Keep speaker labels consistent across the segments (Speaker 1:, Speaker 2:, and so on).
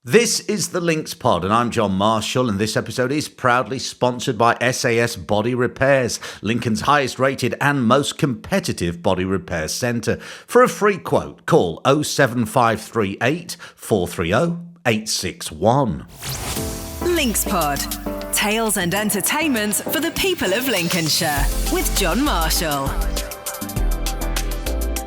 Speaker 1: This is the Links Pod, and I'm John Marshall, and this episode is proudly sponsored by SAS Body Repairs, Lincoln's highest rated and most competitive body repair centre. For a free quote, call 07538 430 861.
Speaker 2: Links Pod. Tales and entertainment for the people of Lincolnshire with John Marshall.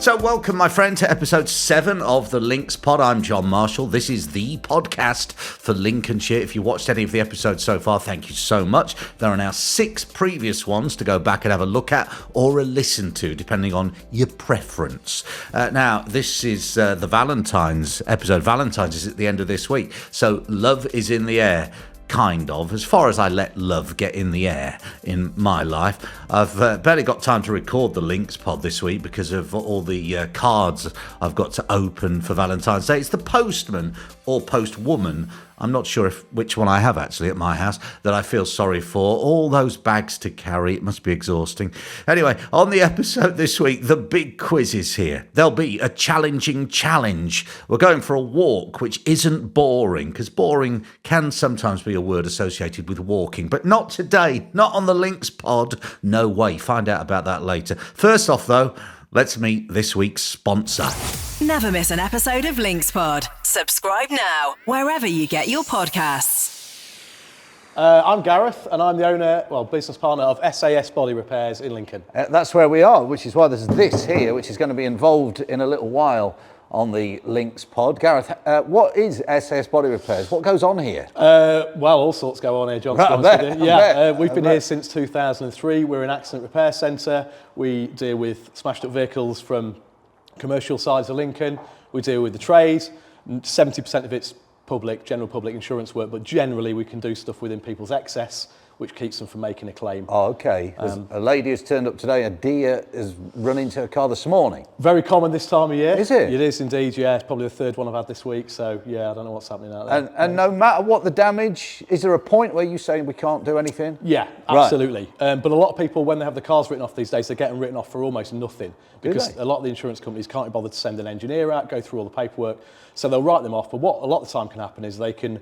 Speaker 1: So welcome, my friend, to episode 7 of the Links Pod. I'm John Marshall. This is the podcast for Lincolnshire. If you watched any of the episodes so far, thank you so much. There are now 6 previous ones to go back and have a look at or a listen to, depending on your preference. Now, this is the Valentines episode. Valentines is at the end of this week. So love is in the air. Kind of, as far as I let love get in the air in my life. I've barely got time to record the Links Pod this week because of all the cards I've got to open for Valentine's Day. It's the postman or postwoman, I'm not sure which one I have actually at my house, that I feel sorry for. All those bags to carry, it must be exhausting. Anyway, on the episode this week, the big quiz is here. There'll be a challenging challenge. We're going for a walk, which isn't boring, because boring can sometimes be a word associated with walking, but not today, not on the Links Pod. No way. Find out about that later. First off, though, let's meet this week's sponsor.
Speaker 2: Never miss an episode of Links Pod. Subscribe now, wherever you get your podcasts.
Speaker 3: I'm Gareth, and I'm the owner, business partner of SAS Body Repairs in Lincoln.
Speaker 4: That's where we are, which is why there's this here, which is going to be involved in a little while on the Links Pod. Gareth, what is SAS Body Repairs? What goes on here?
Speaker 3: All sorts go on here, John. We've been here since 2003. We're an accident repair centre. We deal with smashed up vehicles from commercial sides of Lincoln. We deal with the trade. 70% of it's general public insurance work, but generally we can do stuff within people's excess, which keeps them from making a claim.
Speaker 4: Oh, okay. A lady has turned up today, a deer has run into her car this morning.
Speaker 3: Very common this time of year.
Speaker 4: Is it?
Speaker 3: It is indeed, yeah. It's probably the third one I've had this week, so yeah, I don't know what's happening out there.
Speaker 4: And no matter what the damage, is there a point where you say we can't do anything?
Speaker 3: Yeah, absolutely. Right. But a lot of people, when they have the cars written off these days, they're getting written off for almost nothing, because a lot of the insurance companies can't be bothered to send an engineer out, go through all the paperwork, so they'll write them off. But what a lot of the time can happen is they can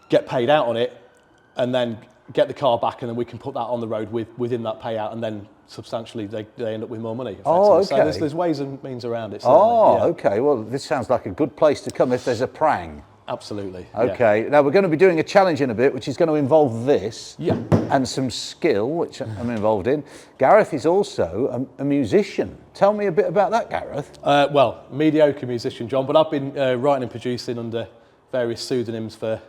Speaker 3: get paid out on it and then get the car back, and then we can put that on the road within that payout, and then substantially they end up with more money.
Speaker 4: Oh, okay.
Speaker 3: So there's ways and means around it.
Speaker 4: Okay. Well, this sounds like a good place to come if there's a prang.
Speaker 3: Absolutely.
Speaker 4: Okay. Yeah. Now we're going to be doing a challenge in a bit, which is going to involve this and some skill, which I'm involved in. Gareth is also a musician. Tell me a bit about that, Gareth.
Speaker 3: Mediocre musician, John, but I've been writing and producing under various pseudonyms for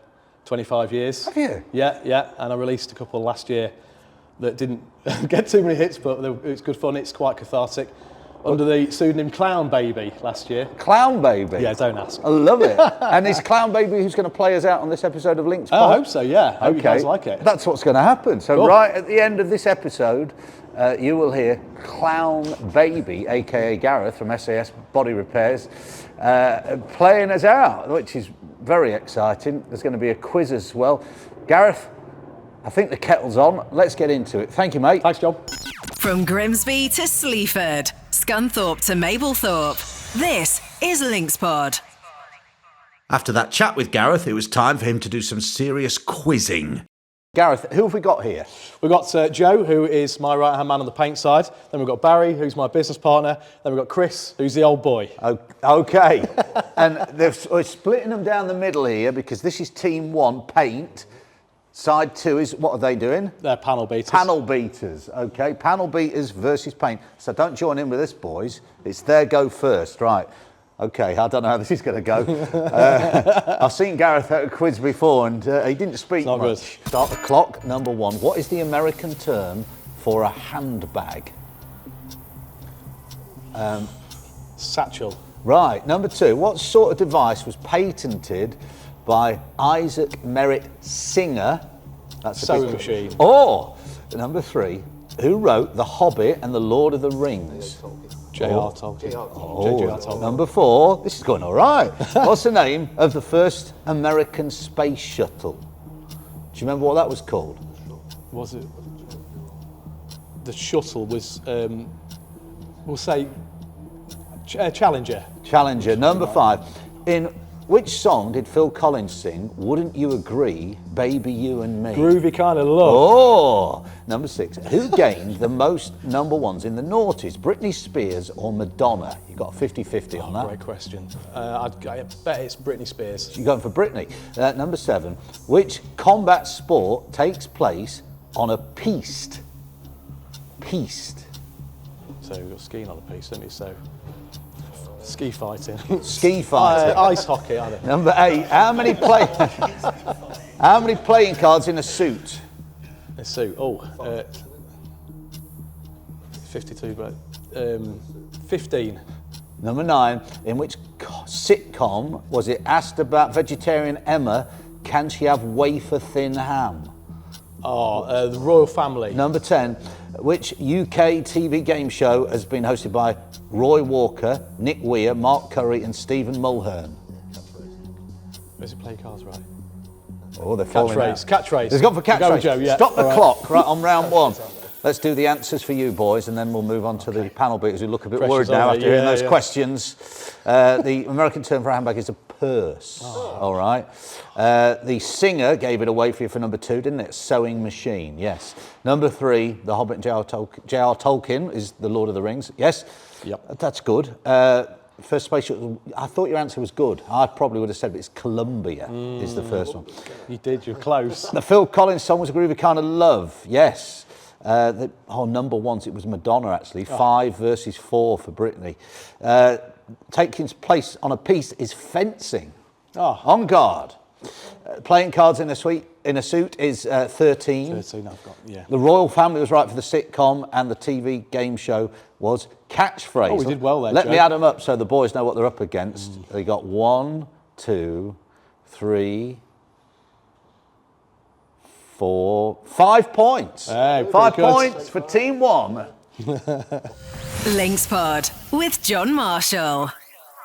Speaker 3: 25 years.
Speaker 4: Have you?
Speaker 3: Yeah. And I released a couple last year that didn't get too many hits, but it's good fun. It's quite cathartic. Under the pseudonym Clown Baby last year.
Speaker 4: Clown Baby?
Speaker 3: Yeah, don't ask.
Speaker 4: I love it. And is Clown Baby who's going to play us out on this episode of Links Pod?
Speaker 3: I hope so, yeah. I hope you guys like it.
Speaker 4: That's what's going to happen. So right at the end of this episode, you will hear Clown Baby, a.k.a. Gareth from SAS Body Repairs, playing us out, which is very exciting. There's going to be a quiz as well. Gareth, I think the kettle's on. Let's get into it. Thank you, mate.
Speaker 3: Thanks, John.
Speaker 2: From Grimsby to Sleaford, Scunthorpe to Mablethorpe, this is Links Pod.
Speaker 1: After that chat with Gareth, it was time for him to do some serious quizzing.
Speaker 4: Gareth, who have we got here?
Speaker 3: We've got Joe, who is my right-hand man on the paint side. Then we've got Barry, who's my business partner. Then we've got Chris, who's the old boy.
Speaker 4: Okay. And we're splitting them down the middle here because this is Team 1, paint. Side 2 is, what are they doing?
Speaker 3: They're panel beaters.
Speaker 4: Panel beaters, okay. Panel beaters versus paint. So don't join in with us, boys. It's their go first, right. Okay, I don't know how this is going to go. I've seen Gareth at a quiz before and he didn't speak much.
Speaker 3: Good.
Speaker 4: Start the clock, number 1. What is the American term for a handbag?
Speaker 3: Satchel.
Speaker 4: Right, number 2. What sort of device was patented by Isaac Merritt Singer? That's a
Speaker 3: sewing machine.
Speaker 4: Or, number 3. Who wrote The Hobbit and The Lord of the Rings?
Speaker 3: J.R. Tolkien. J.R. Tolkien.
Speaker 4: Number 4. This is going all right. What's the name of the first American space shuttle? Do you remember what that was called?
Speaker 3: Was it? The shuttle was, we'll say, Challenger.
Speaker 4: Challenger. Number 5. In Which song did Phil Collins sing, Wouldn't You Agree, Baby You and Me?
Speaker 3: Groovy Kind of Love.
Speaker 4: Oh, number 6. Who gained the most number ones in the noughties, Britney Spears or Madonna? You got a 50-50 on that.
Speaker 3: Great question. I bet it's Britney Spears.
Speaker 4: You're going for Britney. Number 7. Which combat sport takes place on a piste? Piste.
Speaker 3: So we've got skiing on the piece, haven't we? So ski fighting.
Speaker 4: Ski fighting.
Speaker 3: Ice hockey, I don't know.
Speaker 4: Number 8. How many playing cards in a suit?
Speaker 3: A suit. 52, but 15.
Speaker 4: Number 9. In which sitcom was it asked about vegetarian Emma? Can she have wafer thin ham?
Speaker 3: The Royal Family.
Speaker 4: Number 10. Which UK TV game show has been hosted by Roy Walker, Nick Weir, Mark Curry and Stephen Mulhern?
Speaker 3: Does it play cards right?
Speaker 4: Oh, they're falling out.
Speaker 3: Catchphrase.
Speaker 4: He's gone for catchphrase.
Speaker 3: Joe, yeah.
Speaker 4: Stop the clock right on round 1. Let's do the answers for you boys and then we'll move on to the panel because we look a bit worried now after hearing those questions. The American term for a handbag is a purse. All right. The singer gave it away for you for number 2, didn't it? Sewing machine, yes. Number 3, The Hobbit and J.R. Tolkien is The Lord of the Rings. Yes?
Speaker 3: Yep.
Speaker 4: That's good. First spaceship, I thought your answer was good. I probably would have said it's Columbia is the first one.
Speaker 3: You did, you're close.
Speaker 4: The Phil Collins song was A Groovy Kind of Love, yes. Number 1, it was Madonna actually. 5 versus 4 for Britney. Taking place on a piece is fencing. On guard. Playing cards in a suit is 13.
Speaker 3: 13 I've got, yeah.
Speaker 4: The Royal Family was right for the sitcom and the TV game show was catchphrase.
Speaker 3: Oh, we did well there,
Speaker 4: Let
Speaker 3: Joe.
Speaker 4: me add them up so the boys know what they're up against. They got 1, 2, 3, 4, 5 points.
Speaker 3: Hey,
Speaker 4: 5
Speaker 3: good.
Speaker 4: points for Team 1.
Speaker 2: Links Pod with John Marshall.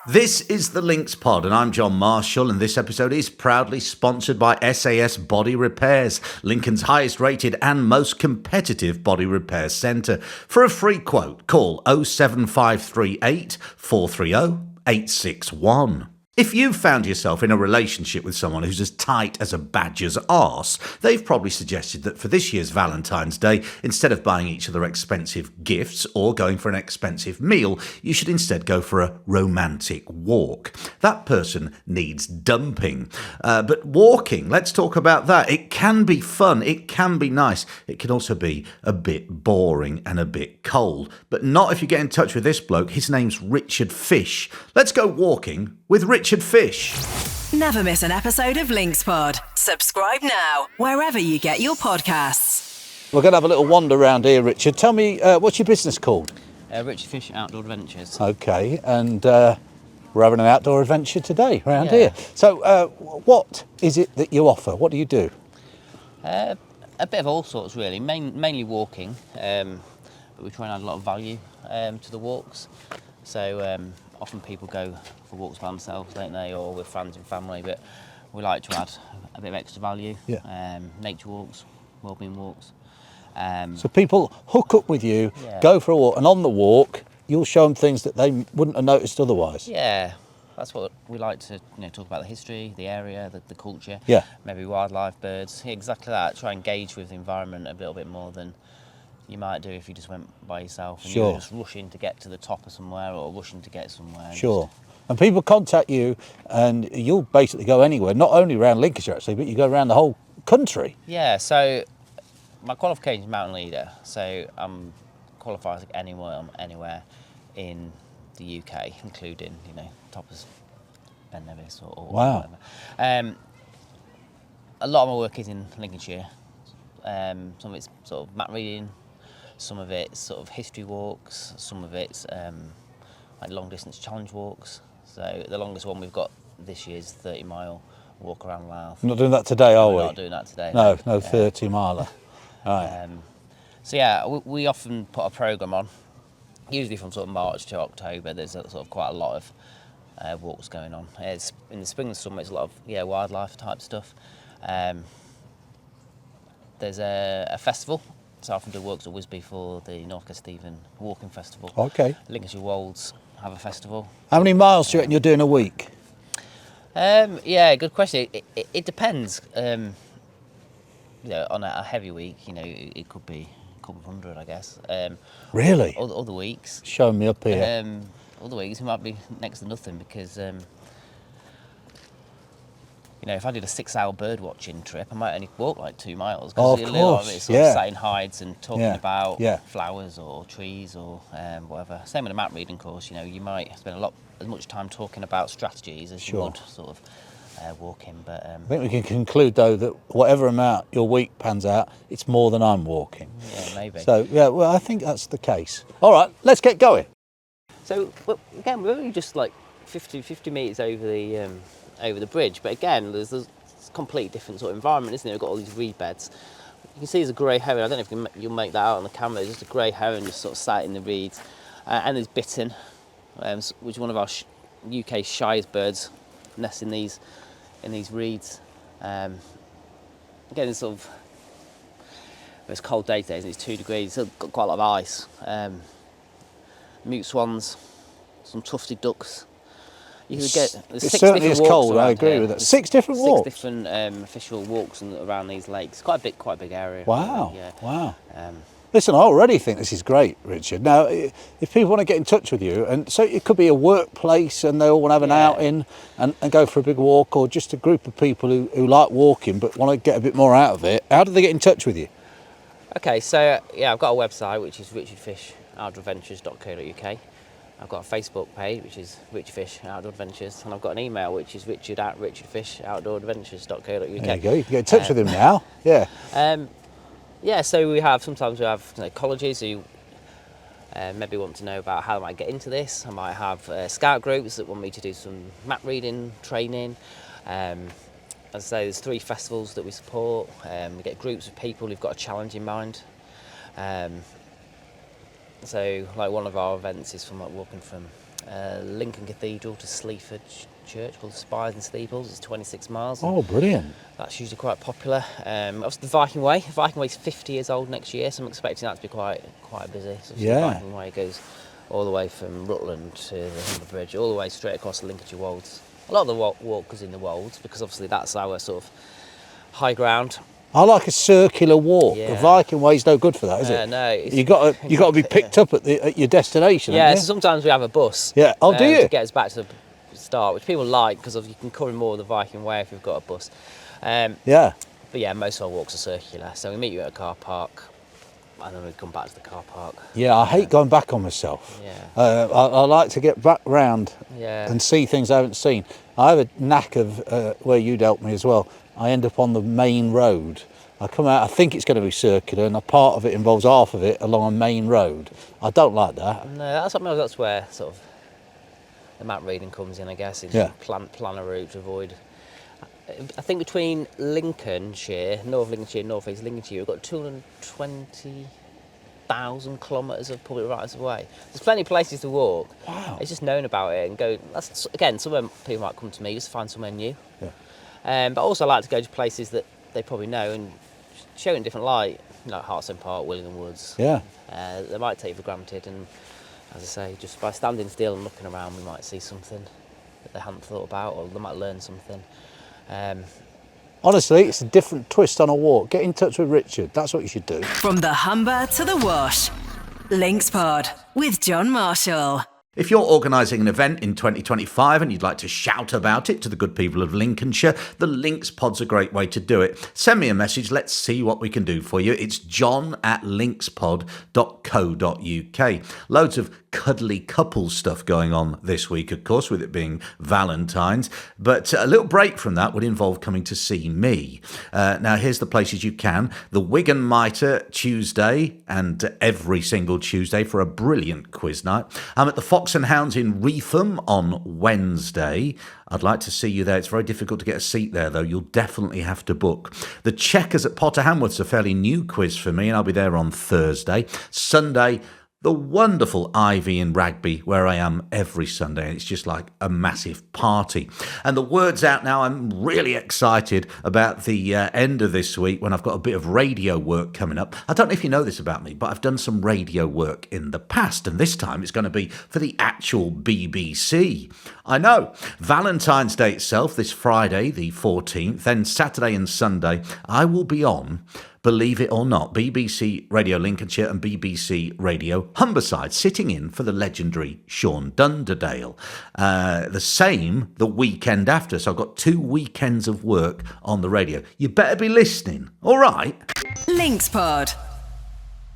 Speaker 1: This is the Links Pod, and I'm John Marshall, and this episode is proudly sponsored by SAS Body Repairs, Lincoln's highest rated and most competitive body repair centre. For a free quote, call 07538 430 861. If you've found yourself in a relationship with someone who's as tight as a badger's arse, they've probably suggested that for this year's Valentine's Day, instead of buying each other expensive gifts or going for an expensive meal, you should instead go for a romantic walk. That person needs dumping. But walking, let's talk about that. It can be fun, it can be nice, it can also be a bit boring and a bit cold. But not if you get in touch with this bloke. His name's Richard Fish. Let's go walking with Richard Fish.
Speaker 2: Never miss an episode of Links Pod. Subscribe now, wherever you get your podcasts.
Speaker 4: We're going to have a little wander around here, Richard. Tell me, what's your business called?
Speaker 5: Richard Fish Outdoor Adventures.
Speaker 4: Okay, and we're having an outdoor adventure today around here. So what is it that you offer? What do you do?
Speaker 5: A bit of all sorts, really. Mainly walking, but we try and add a lot of value to the walks. So often people go for walks by themselves, don't they, or with friends and family, but we like to add a bit of extra value.
Speaker 4: Yeah.
Speaker 5: Nature walks, wellbeing walks.
Speaker 4: So people hook up with you, go for a walk, and on the walk, you'll show them things that they wouldn't have noticed otherwise.
Speaker 5: Yeah, that's what we like to talk about: the history, the area, the culture.
Speaker 4: Yeah.
Speaker 5: Maybe wildlife, birds. Yeah, exactly that. Try and engage with the environment a little bit more than you might do if you just went by yourself and you were just rushing to get to the top of somewhere or rushing to get somewhere.
Speaker 4: Sure. And people contact you and you'll basically go anywhere, not only around Lincolnshire actually, but you go around the whole country.
Speaker 5: Yeah, so my qualification is mountain leader, so I'm qualified to anywhere in the UK, including, toppers, Ben Nevis or whatever. A lot of my work is in Lincolnshire. Some of it's sort of map reading, some of it's sort of history walks, some of it's like long distance challenge walks. So the longest one we've got this year is 30-mile walk around Louth.
Speaker 4: We're not doing that today, are we?
Speaker 5: We're not doing that today.
Speaker 4: No 30-miler. Right.
Speaker 5: So yeah, we often put a programme on, usually from sort of March to October. There's sort of quite a lot of walks going on. It's, in the spring and summer, it's a lot of wildlife type stuff. There's a festival, so I often do works at Wisby for the Northcote Stephen Walking Festival.
Speaker 4: Okay.
Speaker 5: Lincolnshire Wolds have a festival.
Speaker 4: How many miles do you reckon you're doing a week?
Speaker 5: Yeah, good question. It depends. On a heavy week, it could be a couple of hundred, I guess.
Speaker 4: Really?
Speaker 5: Other weeks.
Speaker 4: Show me up here.
Speaker 5: Other weeks it might be next to nothing because, if I did a 6-hour bird watching trip, I might only walk like 2 miles.
Speaker 4: Of
Speaker 5: A lot
Speaker 4: course,
Speaker 5: of it's sort of sat in hides and talking about flowers or trees or whatever. Same with a map reading course. You might spend as much time talking about strategies as you would sort of walking. But
Speaker 4: I think we can conclude though that whatever amount your week pans out, it's more than I'm walking.
Speaker 5: Yeah, maybe.
Speaker 4: So well, I think that's the case. All right, let's get going.
Speaker 5: So again, we're only just like 50 metres over the bridge, but again, there's a completely different sort of environment, isn't it? We've got all these reed beds. You can see there's a grey heron. I don't know if you'll make that out on the camera. There's just a grey heron just sort of sat in the reeds, and there's bittern, which is one of our UK's shyest birds, nests in these reeds. Again, it's sort of it's cold day today, and it's 2 degrees. It's got quite a lot of ice. Mute swans, some tufted ducks. You could get
Speaker 4: it certainly is cold. I agree with that. 6 different walks.
Speaker 5: 6 different official walks around these lakes. Quite a big area.
Speaker 4: Wow!
Speaker 5: Yeah.
Speaker 4: Wow! Listen, I already think this is great, Richard. Now, if people want to get in touch with you, and so it could be a workplace and they all want to have an outing and go for a big walk, or just a group of people who like walking but want to get a bit more out of it, how do they get in touch with you?
Speaker 5: Okay, so I've got a website which is richardfishoutdooradventures.co.uk. I've got a Facebook page which is Richard Fish Outdoor Adventures, and I've got an email which is richard@richardfishoutdooradventures.co.uk.
Speaker 4: There you go. You can get in touch with him now. Yeah.
Speaker 5: So sometimes we have colleges who maybe want to know about how I might get into this. I might have scout groups that want me to do some map reading training. As I say, there's 3 festivals that we support. We get groups of people who've got a challenge in mind. So, like one of our events is from walking from Lincoln Cathedral to Sleaford Church, called the Spires and Steeples. It's 26 miles.
Speaker 4: Oh, brilliant!
Speaker 5: That's usually quite popular. Obviously, the Viking Way. The Viking Way's 50 years old next year, so I'm expecting that to be quite busy. So the Viking Way goes all the way from Rutland to the Humber Bridge, all the way straight across the Lincolnshire Wolds. A lot of the walk goes in the Wolds because obviously that's our sort of high ground.
Speaker 4: I like a circular walk.
Speaker 5: Yeah.
Speaker 4: The Viking Way's no good for that, is it?
Speaker 5: No.
Speaker 4: You got to be picked up at your destination.
Speaker 5: Yeah. So sometimes we have a bus.
Speaker 4: Yeah. Oh, do you?
Speaker 5: To get us back to the start, which people like because you can cover more of the Viking Way if you've got a bus.
Speaker 4: Yeah.
Speaker 5: But yeah, most of our walks are circular. So we meet you at a car park, and then we come back to the car park.
Speaker 4: Yeah, I hate going back on myself.
Speaker 5: Yeah.
Speaker 4: I like to get back round
Speaker 5: Yeah.
Speaker 4: and see things I haven't seen. I have a knack of where you'd help me as well. I end up on the main road. I come out, I think it's going to be circular, and a part of it involves half of it along a main road. I don't like that.
Speaker 5: No, that's where sort of the map reading comes in, I guess. Plan a route to avoid. I think between Lincolnshire, North Lincolnshire, North East Lincolnshire, we've got 220,000 kilometres of public rights of way. There's plenty of places to walk.
Speaker 4: Wow.
Speaker 5: It's just known about it and go. That's again, somewhere people might come to me just to find somewhere new.
Speaker 4: Yeah.
Speaker 5: But also I like to go to places that they probably know and show it in a different light, like Hartsend Park, Willingham Woods.
Speaker 4: Yeah.
Speaker 5: They might take you for granted, and as I say, just by standing still and looking around, we might see something that they hadn't thought about, or they might learn something.
Speaker 4: Honestly, it's a different twist on a walk. Get in touch with Richard. That's what you should do.
Speaker 2: From the Humber to the Wash, Links Pod with John Marshall.
Speaker 1: If you're organising an event in 2025 and you'd like to shout about it to the good people of Lincolnshire, the Links Pod's a great way to do it. Send me a message. Let's see what we can do for you. It's john@linkspod.co.uk. Loads of cuddly couple stuff going on this week, of course, with it being Valentines. But a little break from that would involve coming to see me. Now, here's the places you can. The Wig and Mitre Tuesday and every single Tuesday for a brilliant quiz night. I'm at the Fox and Hounds in Reetham on Wednesday. I'd like to see you there. It's very difficult to get a seat there, though. You'll definitely have to book. The Checkers at Potterhamworth's a fairly new quiz for me, and I'll be there on Thursday. Sunday, the wonderful Ivy in Rugby, where I am every Sunday. It's just like a massive party. And the word's out now. I'm really excited about the end of this week when I've got a bit of radio work coming up. I don't know if you know this about me, but I've done some radio work in the past, and this time it's going to be for the actual BBC. I know. Valentine's Day itself, this Friday, the 14th, then Saturday and Sunday, I will be on, believe it or not, BBC Radio Lincolnshire and BBC Radio Humberside, sitting in for the legendary Sean Dunderdale. The same the weekend after. So I've got 2 weekends of work on the radio. You better be listening. All right.
Speaker 2: Links Pod.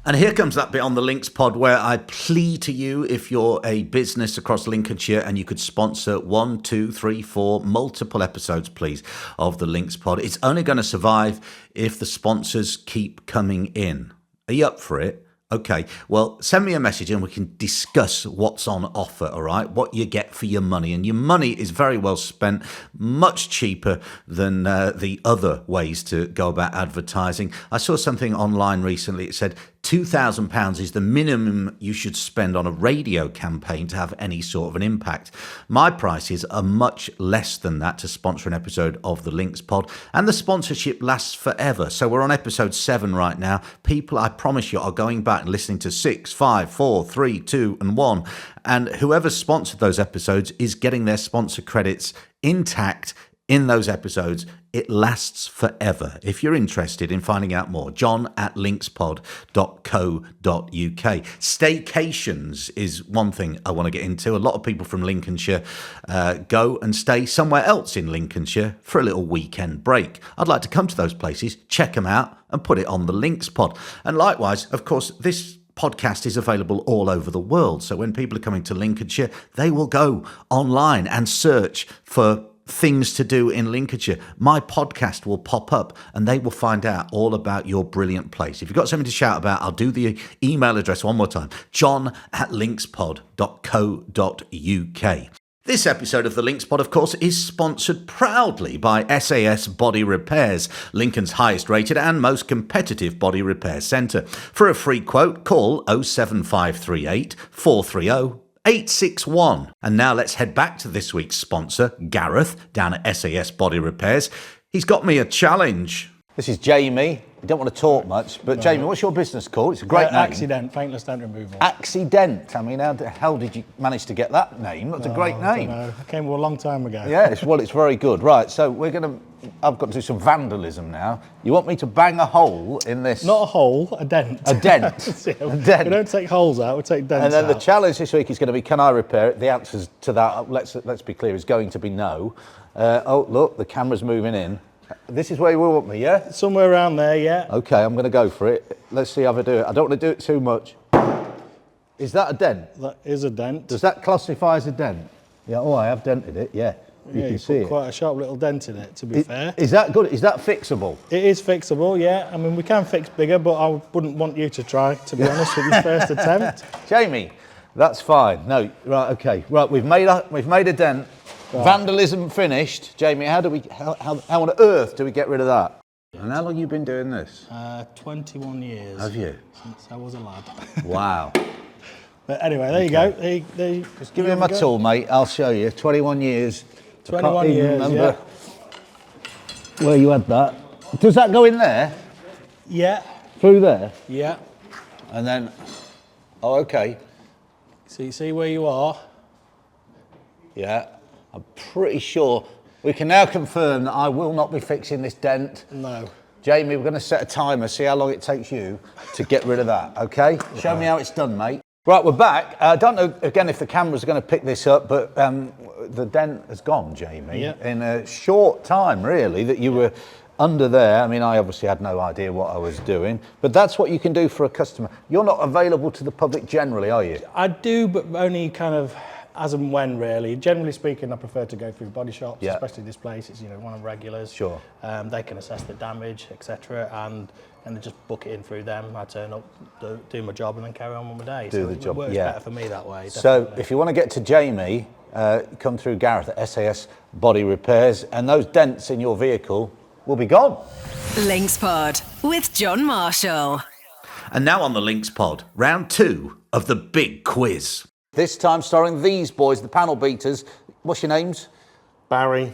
Speaker 1: And here comes that bit on the Links Pod where I plead to you, if you're a business across Lincolnshire and you could sponsor 1, 2, 3, 4, multiple episodes, please, of the Links Pod. It's only going to survive if the sponsors keep coming in. Are you up for it? Okay, well, send me a message and we can discuss what's on offer, all right? What you get for your money. And your money is very well spent, much cheaper than the other ways to go about advertising. I saw something online recently. It said £2,000 is the minimum you should spend on a radio campaign to have any sort of an impact. My prices are much less than that to sponsor an episode of the Links Pod, and the sponsorship lasts forever. So we're on episode 7 right now. People, I promise you, are going back and listening to 6, 5, 4, 3, 2, and 1. And whoever sponsored those episodes is getting their sponsor credits intact in those episodes. It lasts forever. If you're interested in finding out more, john@linkspod.co.uk. Staycations is one thing I want to get into. A lot of people from Lincolnshire go and stay somewhere else in Lincolnshire for a little weekend break. I'd like to come to those places, check them out, and put it on the Links Pod. And likewise, of course, this podcast is available all over the world. So when people are coming to Lincolnshire, they will go online and search for things to do in Lincolnshire. My podcast will pop up and they will find out all about your brilliant place. If you've got something to shout about, I'll do the email address one more time, john@linkspod.co.uk. This episode of the Links Pod, of course, is sponsored proudly by SAS Body Repairs, Lincoln's highest rated and most competitive body repair centre. For a free quote, call 07538 430 861. And now let's head back to this week's sponsor, Gareth, down at SAS Body Repairs. He's got me a challenge.
Speaker 4: This is Jamie. We don't want to talk much, but Jamie, what's your business called? It's a great name.
Speaker 6: Accident, paintless dent removal.
Speaker 4: Accident. I mean, how the hell did you manage to get that name? That's a great name.
Speaker 6: I came a long time ago.
Speaker 4: Yeah, it's very good. Right, so I've got to do some vandalism now. You want me to bang a hole in this?
Speaker 6: Not a hole, a dent.
Speaker 4: A dent. A dent.
Speaker 6: We don't take holes out, we take dents out.
Speaker 4: And then the challenge this week is going to be, can I repair it? The answer to that, let's be clear, is going to be no. Oh, look, the camera's moving in. This is where you want me, yeah?
Speaker 6: Somewhere around there, yeah.
Speaker 4: Okay, I'm going to go for it. Let's see how I do it. I don't want to do it too much. Is that a dent?
Speaker 6: That is a dent.
Speaker 4: Does that classify as a dent? Yeah, oh, I have dented it, yeah. You can see it.
Speaker 6: Quite a sharp little dent in it, to be fair.
Speaker 4: Is that good? Is that fixable?
Speaker 6: It is fixable, yeah. I mean, we can fix bigger, but I wouldn't want you to try, to be honest, with your first attempt.
Speaker 4: Jamie, that's fine. No, right, okay. Right, we've made a dent. Right. Vandalism finished. Jamie, how on earth do we get rid of that? And how long have you been doing this?
Speaker 6: 21 years.
Speaker 4: Have you?
Speaker 6: Since I was a lad.
Speaker 4: Wow.
Speaker 6: But anyway, there you go.
Speaker 4: Just give me my tool, mate. I'll show you. 21 years.
Speaker 6: 21 years,
Speaker 4: remember where you had that. Does that go in there?
Speaker 6: Yeah.
Speaker 4: Through there?
Speaker 6: Yeah.
Speaker 4: And then, oh, okay.
Speaker 6: So you see where you are?
Speaker 4: Yeah. I'm pretty sure we can now confirm that I will not be fixing this dent.
Speaker 6: No.
Speaker 4: Jamie, we're going to set a timer, see how long it takes you to get rid of that, okay? Show me how it's done, mate. Right, we're back. I don't know, again, if the camera's going to pick this up, but the dent has gone, Jamie, in a short time, really, that you were under there. I mean, I obviously had no idea what I was doing, but that's what you can do for a customer. You're not available to the public generally, are you?
Speaker 6: I do, but only kind of as and when, really. Generally speaking, I prefer to go through body shops, especially this place. It's one of the regulars.
Speaker 4: Sure.
Speaker 6: They can assess the damage, etc., and they just book it in through them. I turn up, do my job, and then carry on with my day.
Speaker 4: Do the job.
Speaker 6: It works better for me that way. Definitely.
Speaker 4: So if you want to get to Jamie, come through Gareth at SAS Body Repairs, and those dents in your vehicle will be gone.
Speaker 2: Links Pod with John Marshall.
Speaker 1: And now on the Links Pod, round 2 of the big quiz.
Speaker 4: This time starring these boys, the panel beaters. What's your names?
Speaker 7: Barry.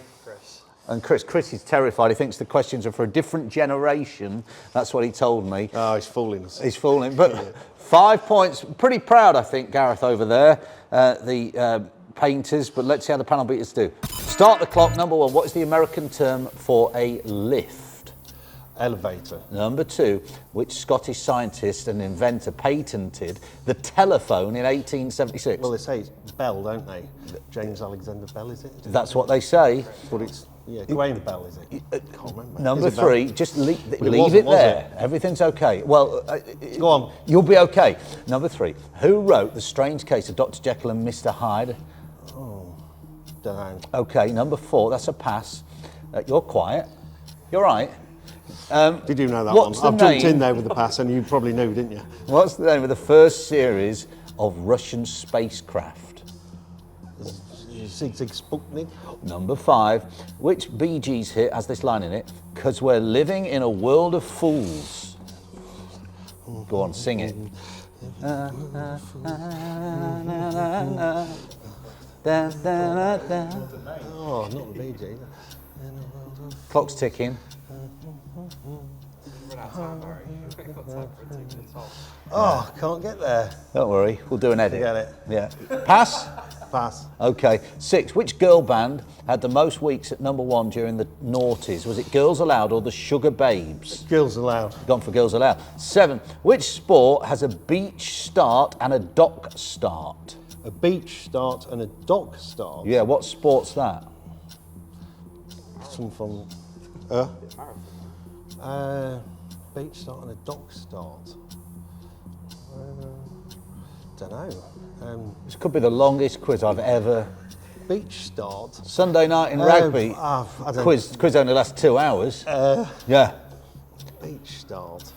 Speaker 4: And Chris. Chris is terrified. He thinks the questions are for a different generation. That's what he told me.
Speaker 7: Oh, he's fooling us.
Speaker 4: He's fooling. But 5 points. Pretty proud, I think, Gareth, over there. The painters. But let's see how the panel beaters do. Start the clock. Number 1. What is the American term for a lift?
Speaker 7: Elevator.
Speaker 4: Number 2. Which Scottish scientist and inventor patented the telephone in 1876?
Speaker 7: Well, they say it's Bell, don't they? James Alexander Bell, is it?
Speaker 4: That's what they say.
Speaker 7: But it's, Graham Bell, is it? Can't remember.
Speaker 4: Number
Speaker 7: Is it
Speaker 4: 3,
Speaker 7: Bell?
Speaker 4: just leave
Speaker 7: it
Speaker 4: it
Speaker 7: wasn't, was
Speaker 4: there.
Speaker 7: it?
Speaker 4: Everything's okay. Well,
Speaker 7: Go on.
Speaker 4: You'll be okay. Number 3, who wrote The Strange Case of Dr. Jekyll and Mr. Hyde?
Speaker 7: Don't know.
Speaker 4: Okay, number 4, that's a pass. You're quiet. You're right.
Speaker 7: Did you know that
Speaker 4: What's
Speaker 7: one?
Speaker 4: the
Speaker 7: I've jumped
Speaker 4: name?
Speaker 7: in there with the pass and you probably knew, didn't you?
Speaker 4: What's the name of the first series of Russian spacecraft?
Speaker 7: Zig Zig Sputnik.
Speaker 4: Number 5, which Bee Gees hit has this line in it? 'Cause we're living in a world of fools. Go on, sing it.
Speaker 7: Oh, not the Bee Gees.
Speaker 4: Clock's ticking.
Speaker 7: Oh, can't get there.
Speaker 4: Don't worry, we'll do an edit.
Speaker 7: Forget it.
Speaker 4: Yeah. Pass?
Speaker 7: Pass.
Speaker 4: Okay. 6, which girl band had the most weeks at number 1 during the noughties? Was it Girls Aloud or the Sugar Babes?
Speaker 7: Girls Aloud.
Speaker 4: Gone for Girls Aloud. 7, which sport has a beach start and a dock start?
Speaker 7: A beach start and a dock start.
Speaker 4: Yeah, what sport's that?
Speaker 7: Some from. Beach start and a dock start. Don't know.
Speaker 4: This could be the longest quiz I've ever...
Speaker 7: Beach start.
Speaker 4: Sunday night in rugby.
Speaker 7: I don't
Speaker 4: Quiz only lasts 2 hours. Yeah.
Speaker 7: Beach start.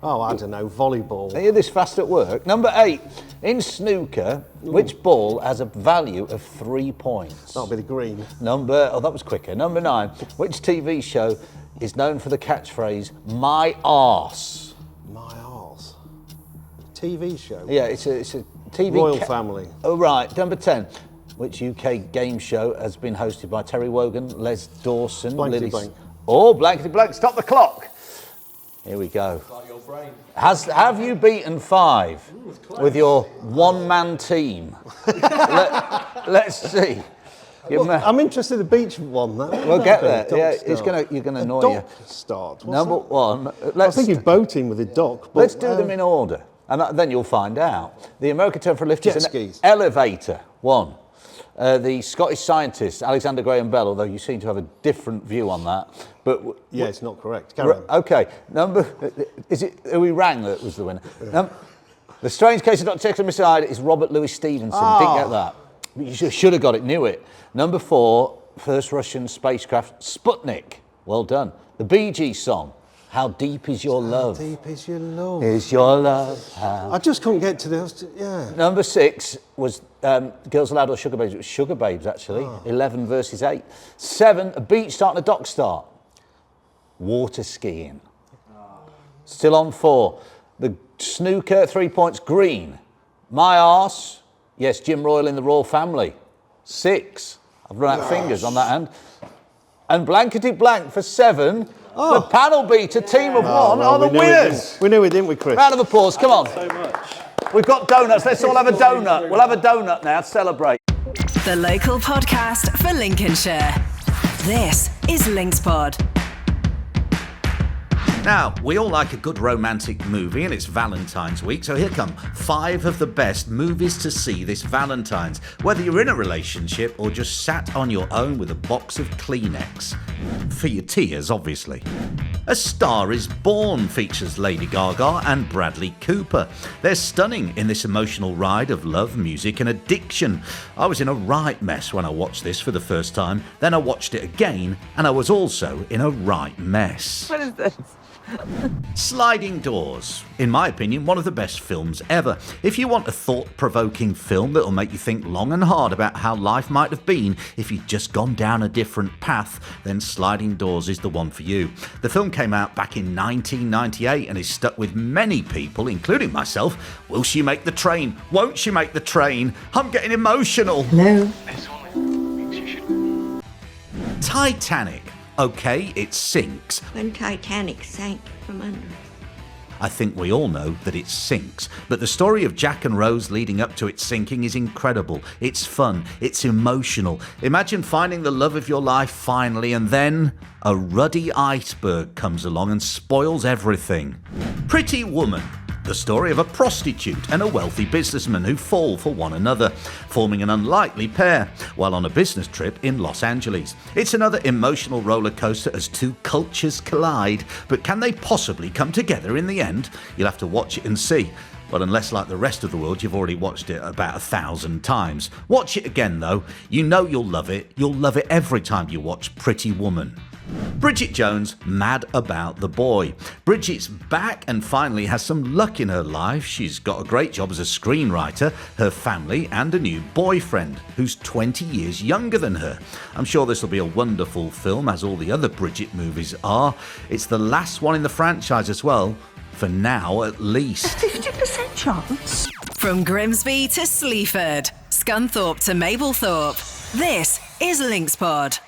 Speaker 7: Oh, I don't know. Volleyball.
Speaker 4: Are you this fast at work? Number 8, in snooker, which ball has a value of 3 points?
Speaker 7: That'll be the green.
Speaker 4: That was quicker. Number 9, which TV show is known for the catchphrase, my arse?
Speaker 7: My arse. TV show.
Speaker 4: Yeah, it's a TV...
Speaker 7: Royal Family.
Speaker 4: Oh, right. Number 10, which UK game show has been hosted by Terry Wogan, Les Dawson,
Speaker 7: Blankety blank.
Speaker 4: Oh, blankety blank. Stop the clock. Here we go. Have you beaten 5 with your one-man team? Let's see.
Speaker 7: I'm interested in the beach one.
Speaker 4: We'll get there. Yeah, you're gonna annoy you.
Speaker 7: Dock start. What's
Speaker 4: Number
Speaker 7: that?
Speaker 4: 1.
Speaker 7: I was thinking boating with a dock. But,
Speaker 4: Let's do them in order, and then you'll find out. The American term for a lift
Speaker 7: Jet
Speaker 4: is an
Speaker 7: skis.
Speaker 4: elevator. 1. The Scottish scientist Alexander Graham Bell, although you seem to have a different view on that, but
Speaker 7: Yeah, it's not correct. Carry on.
Speaker 4: okay. Is it who we rang that was the winner? The Strange Case of Dr. Jekyll and Mr. Hyde is Robert Louis Stevenson. Didn't get that. You should have got it. Knew it. Number 4, first Russian spacecraft Sputnik. Well done. The Bee Gees song. How deep is your love?
Speaker 7: How deep is your love?
Speaker 4: Is your love? How...
Speaker 7: I just couldn't get to the. Yeah.
Speaker 4: Number 6 was Girls Aloud or Sugar Babes. It was Sugar Babes, actually. 11 versus 8. 7, a beach start and a dock start. Water skiing. Still on 4. The snooker, 3 points, green. My arse. Yes, Jim Royal in the Royal Family. 6. I've run out of fingers on that hand. And blankety blank for 7. The panel beater team of 1 are the winners.
Speaker 7: We knew it, didn't we, Chris?
Speaker 4: Round of applause, come on.
Speaker 1: So much.
Speaker 4: We've got donuts. Let's all have a donut. We'll have a donut now to celebrate.
Speaker 2: The local podcast for Lincolnshire. This is Links Pod.
Speaker 1: Now, we all like a good romantic movie, and it's Valentine's week, so here come 5 of the best movies to see this Valentine's, whether you're in a relationship or just sat on your own with a box of Kleenex. For your tears, obviously. A Star is Born features Lady Gaga and Bradley Cooper. They're stunning in this emotional ride of love, music and addiction. I was in a right mess when I watched this for the first time, then I watched it again, and I was also in a right mess.
Speaker 8: What is this?
Speaker 1: Sliding Doors. In my opinion, one of the best films ever. If you want a thought-provoking film that'll make you think long and hard about how life might have been if you'd just gone down a different path, then Sliding Doors is the one for you. The film came out back in 1998 and is stuck with many people, including myself. Will she make the train? Won't she make the train? I'm getting emotional.
Speaker 8: Hello.
Speaker 1: Titanic. Okay, it sinks.
Speaker 8: When Titanic sank from under.
Speaker 1: I think we all know that it sinks, but the story of Jack and Rose leading up to its sinking is incredible. It's fun, it's emotional. Imagine finding the love of your life finally, and then a ruddy iceberg comes along and spoils everything. Pretty Woman. The story of a prostitute and a wealthy businessman who fall for one another, forming an unlikely pair while on a business trip in Los Angeles. It's another emotional roller coaster as two cultures collide, but can they possibly come together in the end? You'll have to watch it and see. But unless, like the rest of the world, you've already watched it about 1,000 times. Watch it again, though. You know you'll love it. You'll love it every time you watch Pretty Woman. Bridget Jones, Mad About the Boy. Bridget's back and finally has some luck in her life. She's got a great job as a screenwriter, her family, and a new boyfriend who's 20 years younger than her. I'm sure this will be a wonderful film, as all the other Bridget movies are. It's the last one in the franchise as well, for now at least.
Speaker 8: 50% chance.
Speaker 2: From Grimsby to Sleaford, Scunthorpe to Mablethorpe, this is Linkspod.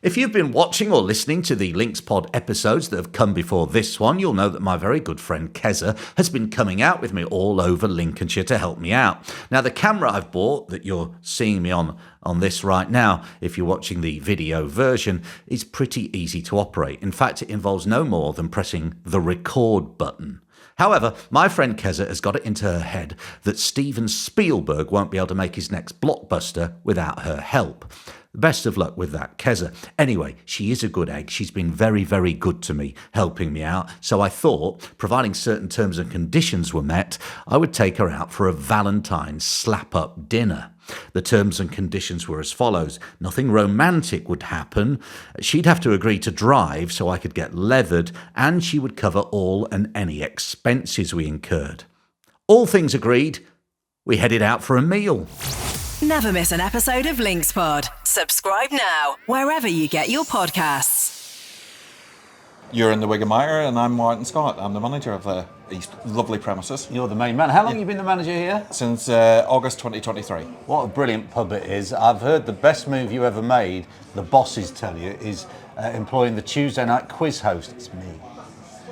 Speaker 1: If you've been watching or listening to the Links Pod episodes that have come before this one, you'll know that my very good friend Keza has been coming out with me all over Lincolnshire to help me out. Now, the camera I've bought that you're seeing me on this right now, if you're watching the video version, is pretty easy to operate. In fact, it involves no more than pressing the record button. However, my friend Keza has got it into her head that Steven Spielberg won't be able to make his next blockbuster without her help. Best of luck with that, Keza. Anyway, she is a good egg. She's been very, very good to me, helping me out. So I thought, providing certain terms and conditions were met, I would take her out for a Valentine slap-up dinner. The terms and conditions were as follows. Nothing romantic would happen. She'd have to agree to drive so I could get leathered, and she would cover all and any expenses we incurred. All things agreed, we headed out for a meal.
Speaker 2: Never miss an episode of Linkspod. Subscribe now, wherever you get your podcasts.
Speaker 9: You're in the Wig and Mitre, and I'm Martin Scott. I'm the manager of these lovely premises.
Speaker 4: You're the main man. How long have you been the manager here?
Speaker 9: Since August 2023.
Speaker 4: What a brilliant pub it is. I've heard the best move you ever made, the bosses tell you, is employing the Tuesday night quiz host. It's me.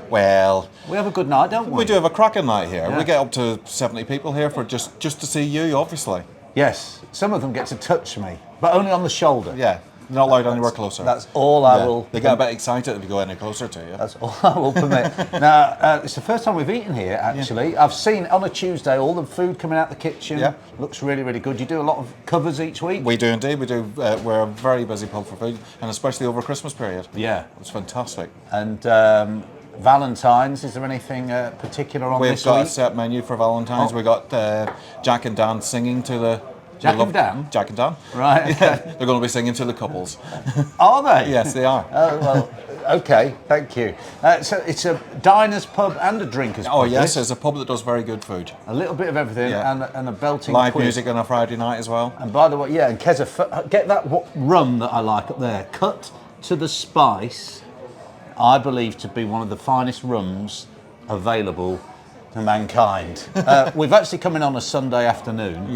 Speaker 9: Well,
Speaker 4: we have a good night, don't we?
Speaker 9: We do have a cracking night here.
Speaker 4: Yeah.
Speaker 9: We get up to 70 people here for just to see you, obviously.
Speaker 4: Yes, some of them get to touch me, but only on the shoulder.
Speaker 9: Yeah, not allowed anywhere closer.
Speaker 4: That's all I will.
Speaker 9: They get a bit excited if you go any closer to you.
Speaker 4: That's all I will permit. Now, it's the first time we've eaten here, actually. Yeah. I've seen on a Tuesday all the food coming out the kitchen. Yeah. Looks really, really good. You do a lot of covers each week?
Speaker 9: We do indeed. We do. We're a very busy pub for food, and especially over Christmas period.
Speaker 4: Yeah.
Speaker 9: It's fantastic.
Speaker 4: And Valentines, is there anything particular on this week?
Speaker 9: We've got a set menu for Valentines. We've got Jack and Dan singing to the...
Speaker 4: Jack and Dan?
Speaker 9: Jack and Dan.
Speaker 4: Right, okay.
Speaker 9: Yeah, they're going to be singing to the couples.
Speaker 4: Are they?
Speaker 9: Yes, they are.
Speaker 4: Oh, well, okay, thank you. So it's a diner's pub and a drinker's pub.
Speaker 9: Oh, yes, it's a pub that does very good food.
Speaker 4: A little bit of everything, and a belting
Speaker 9: live
Speaker 4: quiz.
Speaker 9: music on a Friday night as well.
Speaker 4: And by the way, and Keza, get that rum that I like up there, cut to the spice, I believe to be one of the finest rums available to mankind. We've actually come in on a Sunday afternoon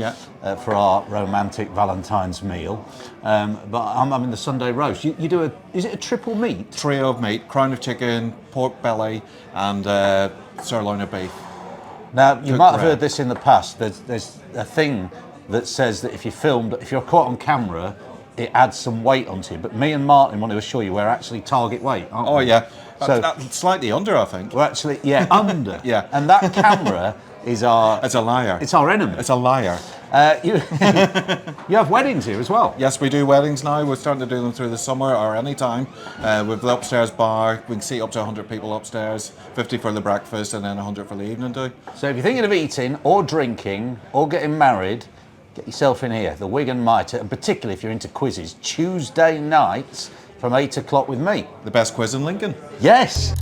Speaker 4: for our romantic Valentine's meal, but I'm having the Sunday roast. You do is it a triple meat?
Speaker 9: Trio of meat, crown of chicken, pork belly, and sirloin of beef.
Speaker 4: Now, you might have heard this in the past. There's a thing that says that if you're caught on camera, it adds some weight onto you. But me and Martin want to assure you we're actually target weight, aren't we?
Speaker 9: Oh, yeah.
Speaker 4: So
Speaker 9: slightly under, I think.
Speaker 4: We're actually, under.
Speaker 9: Yeah.
Speaker 4: And that camera is our...
Speaker 9: It's a liar.
Speaker 4: It's our enemy.
Speaker 9: It's a liar.
Speaker 4: You have weddings here as well?
Speaker 9: Yes, we do weddings now. We're starting to do them through the summer or any time. With the upstairs bar, we can seat up to 100 people upstairs, 50 for the breakfast and then 100 for the evening too.
Speaker 4: So if you're thinking of eating or drinking or getting married, get yourself in here, the Wig and Mitre, and particularly if you're into quizzes, Tuesday nights from 8 o'clock with me.
Speaker 9: The best quiz in Lincoln.
Speaker 4: Yes.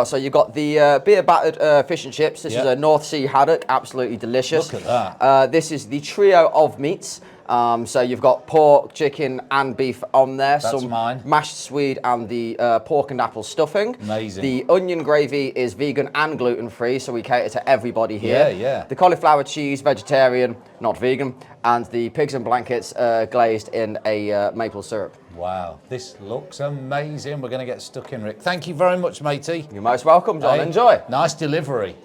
Speaker 10: Well, so you've got the beer battered fish and chips. This is a North Sea haddock, absolutely delicious.
Speaker 1: Look at that.
Speaker 10: This is the trio of meats. So you've got pork, chicken, and beef on there.
Speaker 1: That's
Speaker 10: some
Speaker 1: mine.
Speaker 10: mashed swede and the pork and apple stuffing.
Speaker 1: Amazing.
Speaker 10: The onion gravy is vegan and gluten-free, so we cater to everybody here.
Speaker 1: Yeah.
Speaker 10: The cauliflower cheese, vegetarian, not vegan, and the pigs and blankets glazed in a maple syrup.
Speaker 1: Wow, this looks amazing. We're going to get stuck in, Rick. Thank you very much, matey.
Speaker 10: You're most welcome, John.
Speaker 1: Hey,
Speaker 10: Enjoy.
Speaker 1: Nice delivery.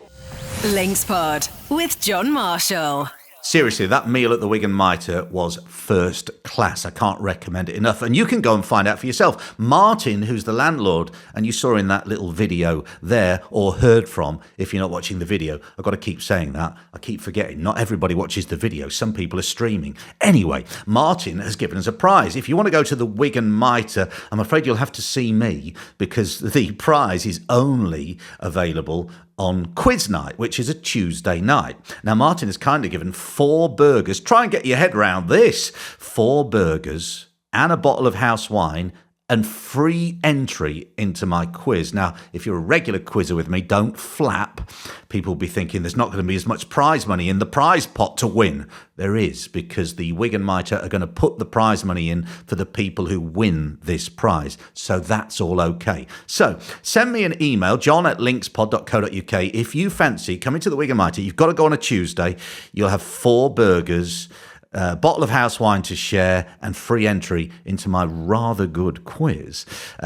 Speaker 2: Links Pod with John Marshall.
Speaker 1: Seriously, that meal at the Wig and Mitre was first class. I can't recommend it enough. And you can go and find out for yourself. Martin, who's the landlord, and you saw in that little video there, or heard from, if you're not watching the video. I've got to keep saying that. I keep forgetting. Not everybody watches the video. Some people are streaming. Anyway, Martin has given us a prize. If you want to go to the Wig and Mitre, I'm afraid you'll have to see me, because the prize is only available on quiz night, which is a Tuesday night. Now, Martin has kindly given 4 burgers. Try and get your head around this. 4 burgers and a bottle of house wine and free entry into my quiz. Now, if you're a regular quizzer with me, don't flap. People will be thinking there's not going to be as much prize money in the prize pot to win. There is, because the Wig and Mitre are going to put the prize money in for the people who win this prize. So that's all okay. So send me an email, john@linkspod.co.uk. If you fancy coming to the Wig and Mitre, you've got to go on a Tuesday. You'll have 4 burgers, a bottle of house wine to share, and free entry into my rather good quiz.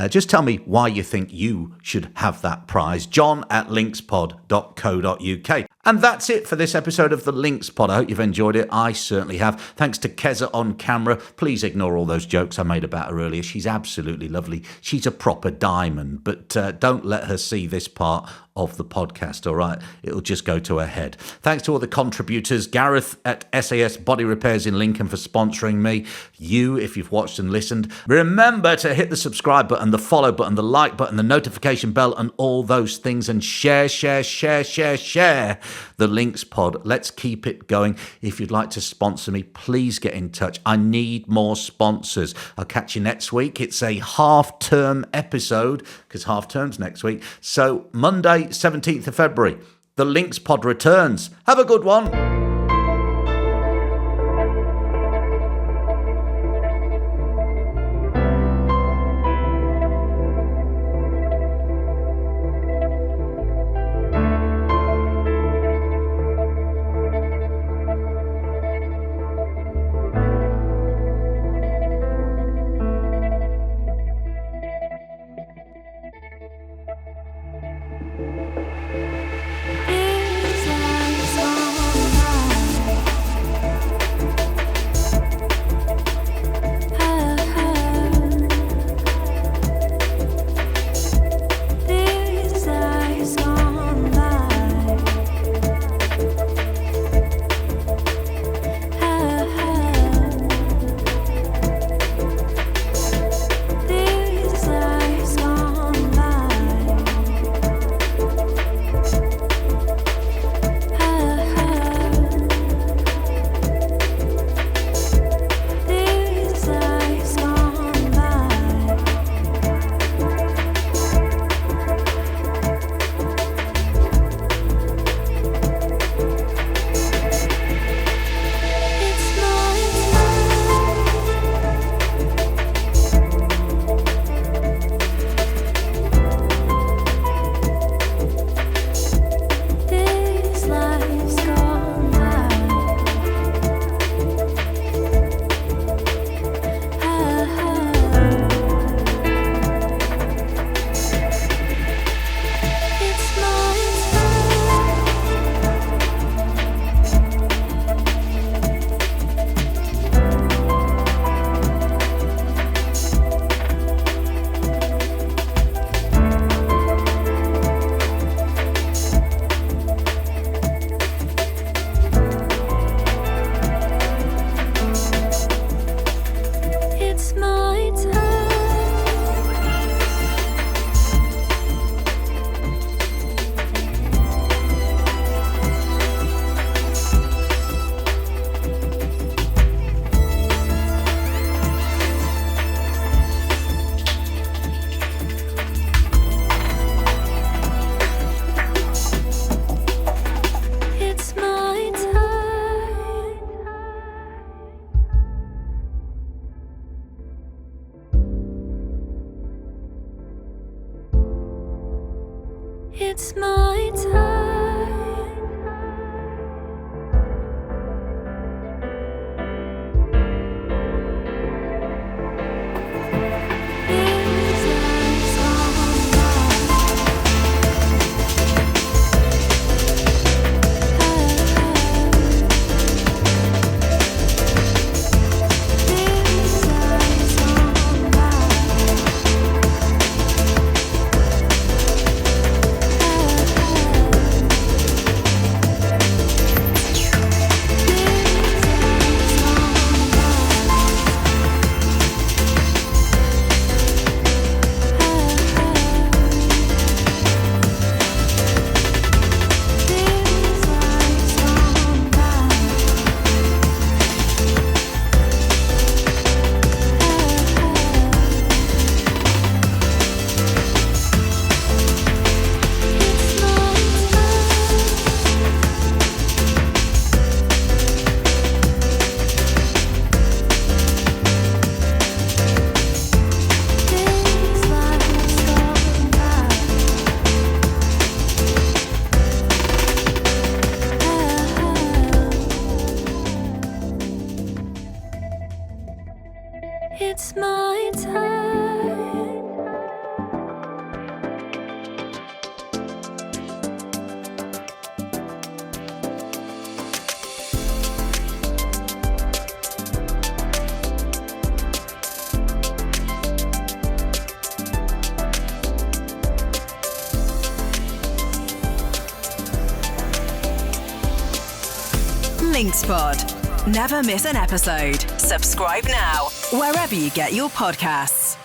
Speaker 1: Just tell me why you think you should have that prize. john@linkspod.co.uk. And that's it for this episode of the Links Pod. I hope you've enjoyed it. I certainly have. Thanks to Keza on camera. Please ignore all those jokes I made about her earlier. She's absolutely lovely. She's a proper diamond, but don't let her see this part of the podcast, all right? It'll just go to her head. Thanks to all the contributors. Gareth at SAS Body Repairs in Lincoln for sponsoring me. You, if you've watched and listened. Remember to hit the subscribe button, the follow button, the like button, the notification bell, and all those things. And share the Links Pod. Let's keep it going. If you'd like to sponsor me, please get in touch. I need more sponsors. I'll catch you next week. It's a half-term episode, because half-term's next week. So Monday, 17th of February, the Links Pod returns. Have a good one.
Speaker 11: Is that song my time. It's my time.
Speaker 2: LinksPod. Never miss an episode. Subscribe now, wherever you get your podcasts.